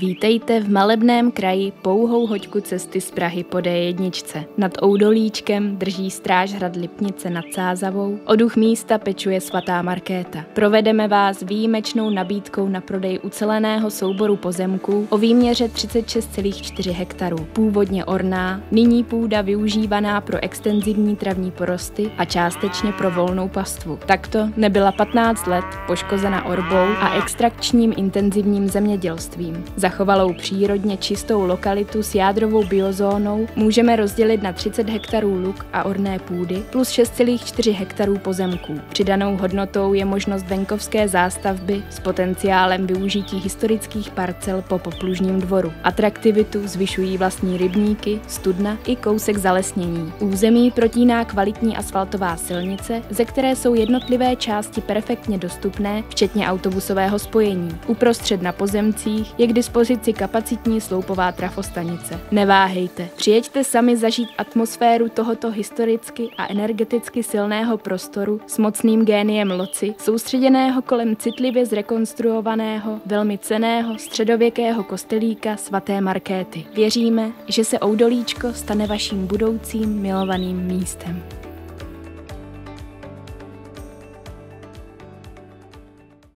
Vítejte v malebném kraji pouhou hoďku cesty z Prahy po D1. Nad Oudolíčkem drží stráž hrad Lipnice nad Sázavou, o duch místa pečuje svatá Markéta. Provedeme vás výjimečnou nabídkou na prodej uceleného souboru pozemků o výměře 36,4 hektarů. Původně orná, nyní půda využívaná pro extenzivní travní porosty a částečně pro volnou pastvu. Takto nebyla 15 let poškozena orbou a extrakčním intenzivním zemědělstvím. Zachovalou přírodně čistou lokalitu s jádrovou biozónou můžeme rozdělit na 30 hektarů luk a orné půdy plus 6,4 hektarů pozemků. Přidanou hodnotou je možnost venkovské zástavby s potenciálem využití historických parcel po poplužním dvoru. Atraktivitu zvyšují vlastní rybníky, studna i kousek zalesnění. Území protíná kvalitní asfaltová silnice, ze které jsou jednotlivé části perfektně dostupné, včetně autobusového spojení. Uprostřed na pozemcích je k dispozici kapacitní sloupová trafostanice. Neváhejte, přijeďte sami zažít atmosféru tohoto historicky a energeticky silného prostoru s mocným géniem loci, soustředěného kolem citlivě zrekonstruovaného, velmi cenného středověkého kostelíka svaté Markéty. Věříme, že se Oudolíčko stane vaším budoucím milovaným místem.